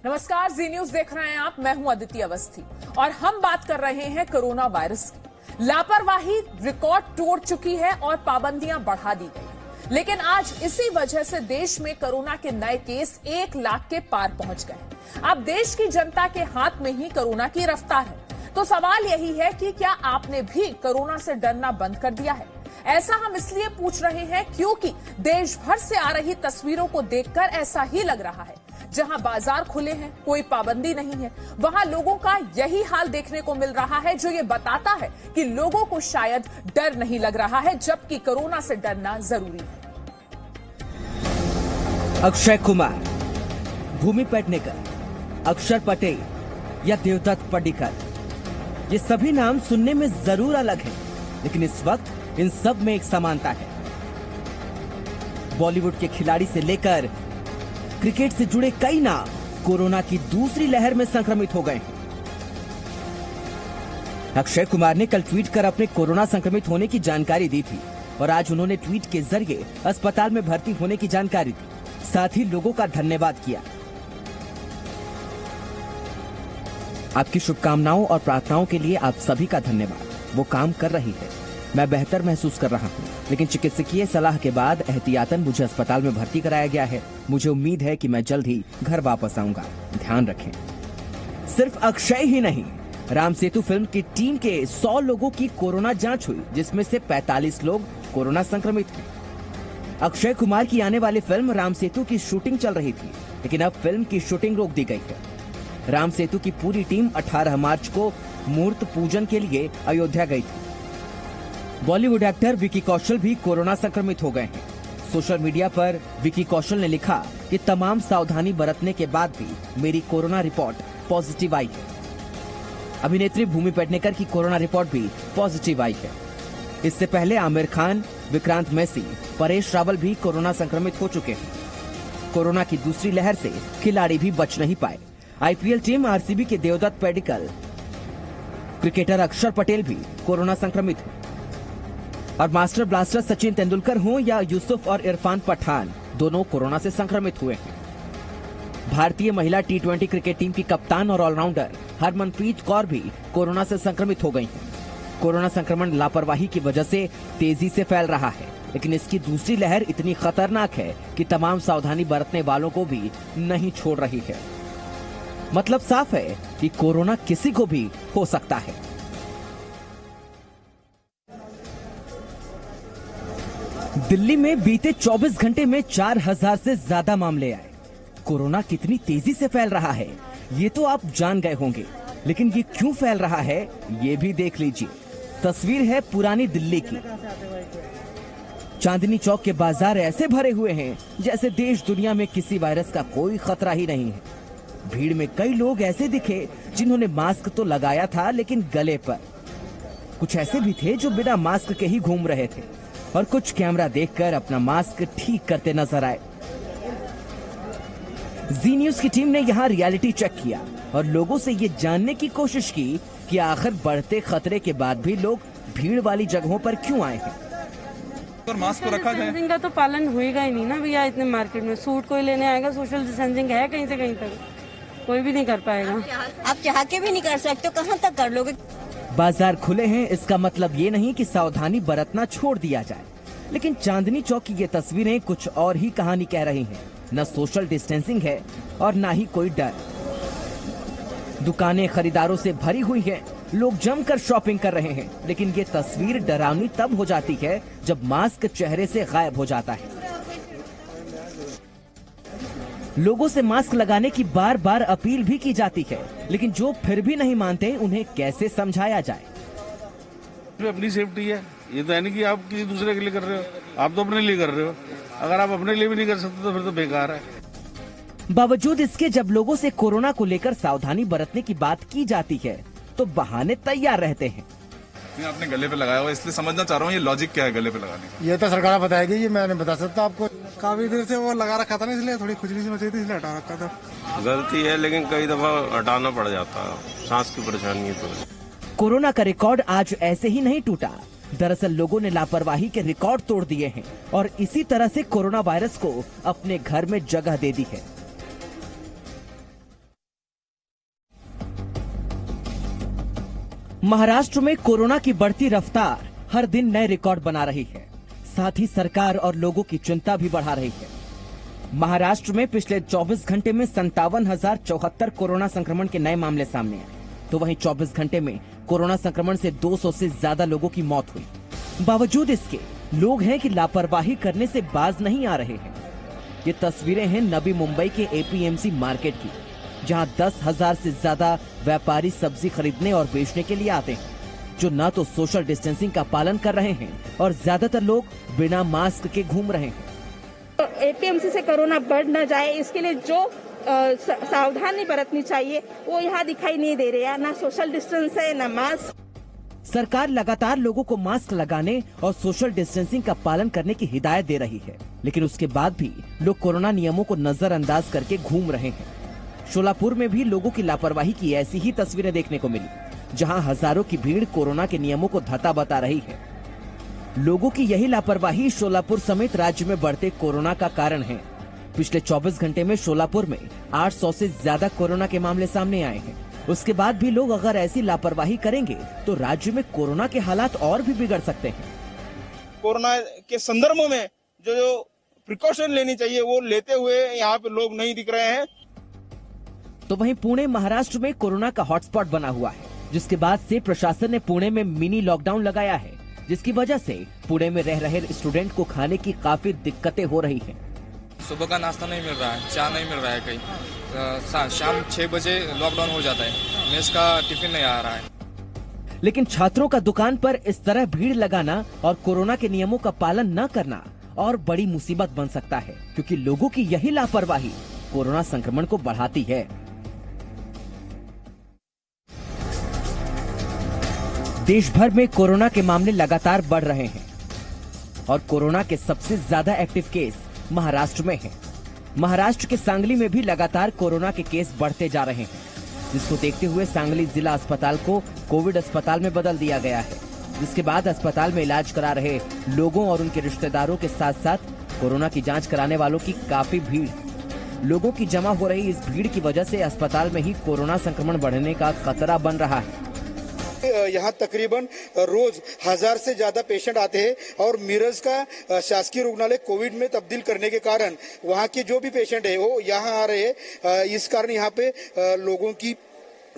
नमस्कार, जी न्यूज देख रहे हैं आप। मैं हूं अदिति अवस्थी और हम बात कर रहे हैं कोरोना वायरस की। लापरवाही रिकॉर्ड तोड़ चुकी है और पाबंदियां बढ़ा दी गई, लेकिन आज इसी वजह से देश में कोरोना के नए केस 1 लाख के पार पहुंच गए। अब देश की जनता के हाथ में ही कोरोना की रफ्तार है। तो सवाल यही है कि क्या आपने भी कोरोना से डरना बंद कर दिया है? ऐसा हम इसलिए पूछ रहे हैं क्योंकि देश भर से आ रही तस्वीरों को देखकर ऐसा ही लग रहा है। जहां बाजार खुले हैं, कोई पाबंदी नहीं है, वहां लोगों का यही हाल देखने को मिल रहा है, जो ये बताता है कि लोगों को शायद डर नहीं लग रहा है, जबकि कोरोना से डरना जरूरी है। अक्षय कुमार, भूमि पेडनेकर, अक्षर पटेल या देवदत्त पडिक्कल, ये सभी नाम सुनने में जरूर अलग हैं, लेकिन इस वक्त इन सब में एक समानता है। बॉलीवुड के खिलाड़ी से लेकर क्रिकेट से जुड़े कई नाम कोरोना की दूसरी लहर में संक्रमित हो गए हैं। अक्षय कुमार ने कल ट्वीट कर अपने कोरोना संक्रमित होने की जानकारी दी थी और आज उन्होंने ट्वीट के जरिए अस्पताल में भर्ती होने की जानकारी दी, साथ ही लोगों का धन्यवाद किया। आपकी शुभकामनाओं और प्रार्थनाओं के लिए आप सभी का धन्यवाद। वो काम कर रही है, मैं बेहतर महसूस कर रहा हूँ, लेकिन चिकित्सकीय सलाह के बाद एहतियातन मुझे अस्पताल में भर्ती कराया गया है। मुझे उम्मीद है कि मैं जल्द ही घर वापस आऊंगा। ध्यान रखें। सिर्फ अक्षय ही नहीं, राम सेतु फिल्म की टीम के 100 लोगों की कोरोना जांच हुई, जिसमें से 45 लोग कोरोना संक्रमित हैं। अक्षय कुमार की आने वाली फिल्म राम सेतु की शूटिंग चल रही थी, लेकिन अब फिल्म की शूटिंग रोक दी गई है। राम सेतु की पूरी टीम 18 मार्च को मूर्त पूजन के लिए अयोध्या गई थी। बॉलीवुड एक्टर विकी कौशल भी कोरोना संक्रमित हो गए हैं। सोशल मीडिया पर विकी कौशल ने लिखा कि तमाम सावधानी बरतने के बाद भी मेरी कोरोना रिपोर्ट पॉजिटिव आई है। अभिनेत्री भूमि पेडनेकर की कोरोना रिपोर्ट भी पॉजिटिव आई है। इससे पहले आमिर खान, विक्रांत मैसी, परेश रावल भी कोरोना संक्रमित हो चुके हैं। कोरोना की दूसरी लहर से खिलाड़ी भी बच नहीं पाए। आईपीएल टीम आरसीबी के देवदत्त पडिक्कल, क्रिकेटर अक्षर पटेल भी कोरोना संक्रमित हैं। और मास्टर ब्लास्टर सचिन तेंदुलकर हों या यूसुफ और इरफान पठान, दोनों कोरोना से संक्रमित हुए हैं। भारतीय महिला टी20 क्रिकेट टीम की कप्तान और ऑलराउंडर हरमनप्रीत कौर भी कोरोना से संक्रमित हो गई हैं। कोरोना संक्रमण लापरवाही की वजह से तेजी से फैल रहा है, लेकिन इसकी दूसरी लहर इतनी खतरनाक है कि तमाम सावधानी बरतने वालों को भी नहीं छोड़ रही है। मतलब साफ है कि कोरोना किसी को भी हो सकता है। दिल्ली में बीते 24 घंटे में 4000 से ज्यादा मामले आए। कोरोना कितनी तेजी से फैल रहा है ये तो आप जान गए होंगे, लेकिन ये क्यों फैल रहा है ये भी देख लीजिए। तस्वीर है पुरानी दिल्ली की। चांदनी चौक के बाजार ऐसे भरे हुए हैं जैसे देश दुनिया में किसी वायरस का कोई खतरा ही नहीं है। भीड़ में कई लोग ऐसे दिखे जिन्होंने मास्क तो लगाया था, लेकिन गले पर। कुछ ऐसे भी थे जो बिना मास्क के ही घूम रहे थे और कुछ कैमरा देखकर अपना मास्क ठीक करते नजर आए। जी न्यूज की टीम ने यहाँ रियलिटी चेक किया और लोगों से ये जानने की कोशिश की कि आखिर बढ़ते खतरे के बाद भी लोग भीड़ वाली जगहों पर क्यों आए हैं। और मास्क को रखा जाए। डिस्टेंसिंग का तो पालन होएगा ही नहीं ना भैया। इतने मार्केट में सूट कोई लेने आएगा, सोशल डिस्टेंसिंग है कहीं से कहीं तक, कोई भी नहीं कर पाएगा। आप चाह के भी नहीं कर सकते, कहाँ तक कर लोगे। बाजार खुले हैं, इसका मतलब ये नहीं कि सावधानी बरतना छोड़ दिया जाए, लेकिन चांदनी चौक की ये तस्वीरें कुछ और ही कहानी कह रही हैं। न सोशल डिस्टेंसिंग है और न ही कोई डर। दुकानें खरीदारों से भरी हुई हैं, लोग जमकर शॉपिंग कर रहे हैं, लेकिन ये तस्वीर डरावनी तब हो जाती है जब मास्क चेहरे से गायब हो जाता है। लोगों से मास्क लगाने की बार बार अपील भी की जाती है, लेकिन जो फिर भी नहीं मानते उन्हें कैसे समझाया जाए। अपनी सेफ्टी है, ये तो है नहीं कि आप किसी दूसरे के लिए कर रहे हो, आप तो अपने लिए कर रहे हो। अगर आप अपने लिए भी नहीं कर सकते तो फिर तो बेकार है। बावजूद इसके जब लोगों से कोरोना को लेकर सावधानी बरतने की बात की जाती है तो बहाने तैयार रहते हैं। मैं अपने गले पे लगाया हुआ, इसलिए समझना चाह रहा हूँ ये लॉजिक क्या है गले पे लगाने का। ये तो सरकार बताएगी, ये मैं नहीं बता सकता आपको। काफी देर से वो लगा रखा था ना, इसलिए थोड़ी खुजली सी मची थी, इसलिए हटा रखा था। गलती है, लेकिन कई दफा हटाना पड़ जाता है, सांस की परेशानी है। तो कोरोना का रिकॉर्ड आज ऐसे ही नहीं टूटा। दरअसल लोगों ने लापरवाही के रिकॉर्ड तोड़ दिए हैं और इसी तरह से कोरोना वायरस को अपने घर में जगह दे दी है। महाराष्ट्र में कोरोना की बढ़ती रफ्तार हर दिन नए रिकॉर्ड बना रही है। साथ ही सरकार और लोगों की चिंता भी बढ़ा रही है। महाराष्ट्र में पिछले 24 घंटे में 57,074 कोरोना संक्रमण के नए मामले सामने आए, तो वहीं 24 घंटे में कोरोना संक्रमण से 200 से ज्यादा लोगों की मौत हुई। बावजूद इसके लोग हैं कि लापरवाही करने से बाज नहीं आ रहे हैं। ये तस्वीरें हैं नवी मुंबई के एपीएमसी मार्केट की, जहां 10,000 से ज्यादा व्यापारी सब्जी खरीदने और बेचने के लिए आते हैं, जो न तो सोशल डिस्टेंसिंग का पालन कर रहे हैं और ज्यादातर लोग बिना मास्क के घूम रहे हैं। एपीएमसी से कोरोना बढ़ न जाए, इसके लिए जो सावधानी बरतनी चाहिए वो यहाँ दिखाई नहीं दे रही है। ना सोशल डिस्टेंस है, ना मास्क। सरकार लगातार लोगों को मास्क लगाने और सोशल डिस्टेंसिंग का पालन करने की हिदायत दे रही है, लेकिन उसके बाद भी लोग कोरोना नियमों को नजरअंदाज करके घूम रहे हैं। शोलापुर में भी लोगों की लापरवाही की ऐसी ही तस्वीरें देखने को मिली, जहां हजारों की भीड़ कोरोना के नियमों को धता बता रही है। लोगों की यही लापरवाही शोलापुर समेत राज्य में बढ़ते कोरोना का कारण है। पिछले 24 घंटे में शोलापुर में 800 से ज्यादा कोरोना के मामले सामने आए हैं। उसके बाद भी लोग अगर ऐसी लापरवाही करेंगे तो राज्य में कोरोना के हालात और भी बिगड़ सकते हैं। कोरोना के संदर्भ में जो प्रिकॉशन लेनी चाहिए वो लेते हुए यहाँ पे लोग नहीं दिख रहे हैं। तो वहीं पुणे महाराष्ट्र में कोरोना का हॉटस्पॉट बना हुआ है, जिसके बाद से प्रशासन ने पुणे में मिनी लॉकडाउन लगाया है, जिसकी वजह से पुणे में रह रहे स्टूडेंट को खाने की काफी दिक्कतें हो रही हैं। सुबह का नाश्ता नहीं मिल रहा है, चाय नहीं मिल रहा है, कहीं शाम 6 बजे लॉकडाउन हो जाता है, मेस का टिफिन नहीं आ रहा है। लेकिन छात्रों का दुकान पर इस तरह भीड़ लगाना और कोरोना के नियमों का पालन न करना और बड़ी मुसीबत बन सकता है, क्योंकि लोगों की यही लापरवाही कोरोना संक्रमण को बढ़ाती है। देश भर में कोरोना के मामले लगातार बढ़ रहे हैं और कोरोना के सबसे ज्यादा एक्टिव केस महाराष्ट्र में हैं। महाराष्ट्र के सांगली में भी लगातार कोरोना के केस बढ़ते जा रहे हैं, जिसको देखते हुए सांगली जिला अस्पताल को कोविड अस्पताल में बदल दिया गया है, जिसके बाद अस्पताल में इलाज करा रहे लोगों और उनके रिश्तेदारों के साथ साथ कोरोना की जांच कराने वालों की काफी भीड़। लोगों की जमा हो रही इस भीड़ की वजह से अस्पताल में ही कोरोना संक्रमण बढ़ने का खतरा बन रहा है। यहाँ तकरीबन रोज 1000 से ज्यादा पेशेंट आते हैं और मिरज का शासकीय रुग्णालय कोविड में तब्दील करने के कारण वहाँ के जो भी पेशेंट है वो यहाँ आ रहे हैं। इस कारण यहाँ पे लोगों की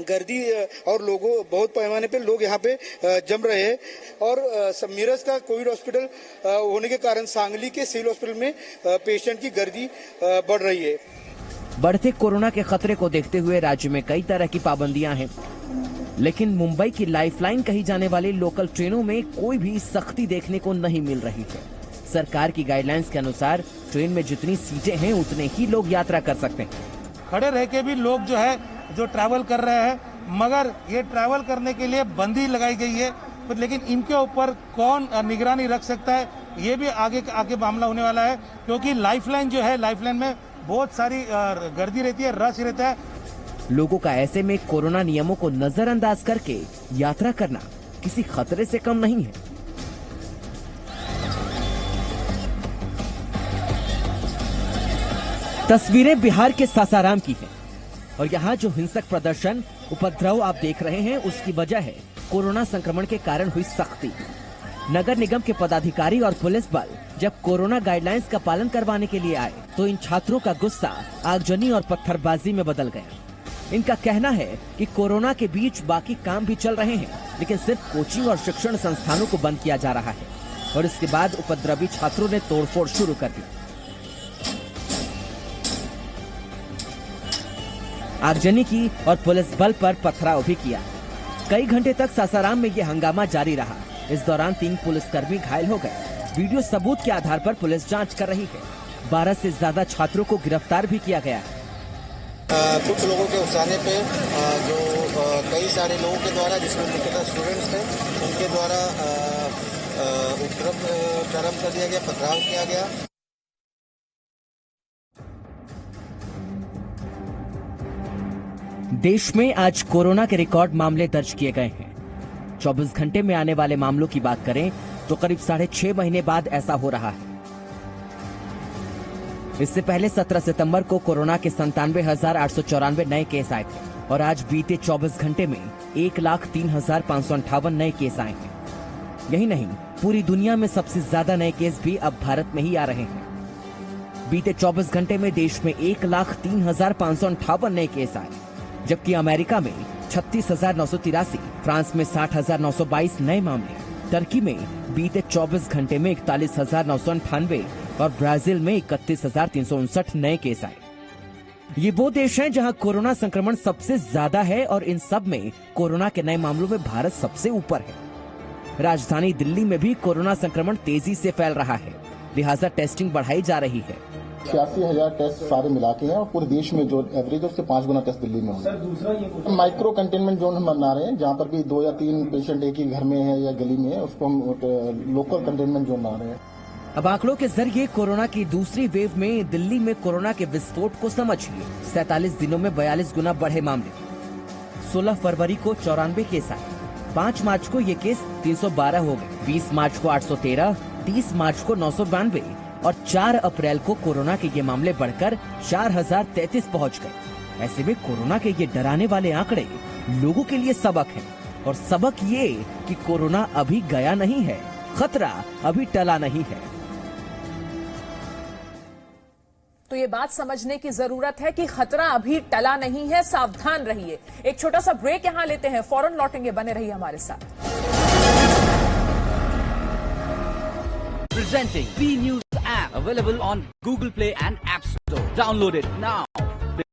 गर्दी और लोगों बहुत पैमाने पे लोग यहाँ पे जम रहे हैं और मिरज का कोविड हॉस्पिटल होने के कारण सांगली के सिविल हॉस्पिटल में पेशेंट की गर्दी बढ़ रही है। बढ़ते कोरोना के खतरे को देखते हुए राज्य में कई तरह की पाबंदियां हैं, लेकिन मुंबई की लाइफलाइन कही जाने वाली लोकल ट्रेनों में कोई भी सख्ती देखने को नहीं मिल रही है। सरकार की गाइडलाइंस के अनुसार ट्रेन में जितनी सीटें हैं उतने ही लोग यात्रा कर सकते हैं। खड़े रह के भी लोग जो ट्रैवल कर रहे हैं, मगर ये ट्रैवल करने के लिए बंदी लगाई गई है, लेकिन इनके ऊपर कौन निगरानी रख सकता है ये भी आगे मामला होने वाला है, क्योंकि लाइफलाइन जो है, लाइफलाइन में बहुत सारी गर्दी रहती है, रश रहता है। लोगों का ऐसे में कोरोना नियमों को नजरअंदाज करके यात्रा करना किसी खतरे से कम नहीं है। तस्वीरें बिहार के सासाराम की हैं और यहाँ जो हिंसक प्रदर्शन उपद्रव आप देख रहे हैं उसकी वजह है कोरोना संक्रमण के कारण हुई सख्ती। नगर निगम के पदाधिकारी और पुलिस बल जब कोरोना गाइडलाइंस का पालन करवाने के लिए आए तो इन छात्रों का गुस्सा आगजनी और पत्थरबाजी में बदल गया। इनका कहना है कि कोरोना के बीच बाकी काम भी चल रहे हैं, लेकिन सिर्फ कोचिंग और शिक्षण संस्थानों को बंद किया जा रहा है और इसके बाद उपद्रवी छात्रों ने तोड़फोड़ शुरू कर दी। आगजनी की और पुलिस बल पर पथराव भी किया। कई घंटे तक सासाराम में ये हंगामा जारी रहा। इस दौरान 3 पुलिसकर्मी घायल हो गए। वीडियो सबूत के आधार पर पुलिस जांच कर रही है। 12 से ज्यादा छात्रों को गिरफ्तार भी किया गया है। कुछ लोगों के उकसाने पे जो कई सारे लोगों के द्वारा, जिसमें मुख्यतः स्टूडेंट्स थे, उनके द्वारा उपद्रव प्रारंभ कर दिया गया, पथराव किया गया। देश में आज कोरोना के रिकॉर्ड मामले दर्ज किए गए हैं। 24 घंटे में आने वाले मामलों की बात करें तो करीब 6.5 महीने बाद ऐसा हो रहा है। इससे पहले 17 सितंबर को कोरोना के 97,894 नए केस आए थे और आज बीते 24 घंटे में 1,03,558 नए केस आए हैं। यही नहीं, पूरी दुनिया में सबसे ज्यादा नए केस भी अब भारत में ही आ रहे हैं। बीते 24 घंटे में देश में 1,03,558 नए केस आए, जबकि अमेरिका में 36,983, फ्रांस में 60,922 नए मामले, टर्की में बीते 24 घंटे में 41,998 और ब्राजील में 31,359 नए केस आए। ये वो देश हैं जहां कोरोना संक्रमण सबसे ज्यादा है और इन सब में कोरोना के नए मामलों में भारत सबसे ऊपर है। राजधानी दिल्ली में भी कोरोना संक्रमण तेजी से फैल रहा है, लिहाजा टेस्टिंग बढ़ाई जा रही है। 86,000 टेस्ट सारे मिला के हैं और पूरे देश में जो एवरेज है उससे 5 गुना टेस्ट दिल्ली में होंगे। माइक्रो कंटेनमेंट जोन हम बना रहे हैं, जहाँ पर भी 2 या 3 पेशेंट एक ही घर में है या गली में है, उसको हम लोकल कंटेनमेंट जोन बना रहे हैं। अब आंकड़ों के जरिए कोरोना की दूसरी वेव में दिल्ली में कोरोना के विस्फोट को समझिए। 47 दिनों में 42 गुना बढ़े मामले। 16 फरवरी को 94 केस आए, 5 मार्च को ये केस 312 हो गए, 20 मार्च को 813, 30 मार्च को 992 और 4 अप्रैल को कोरोना के ये मामले बढ़कर 4,033 पहुंच गए। ऐसे में कोरोना के ये डराने वाले आंकड़े लोगों के लिए सबक हैं, और सबक ये कि कोरोना अभी गया नहीं है, खतरा अभी टला नहीं है। तो ये बात समझने की जरूरत है कि खतरा अभी टला नहीं है, सावधान रहिए। एक छोटा सा ब्रेक यहां लेते हैं, फौरन लौटेंगे, बने रहिए हमारे साथ। Presenting B News app available on Google Play and App Store. Download it now.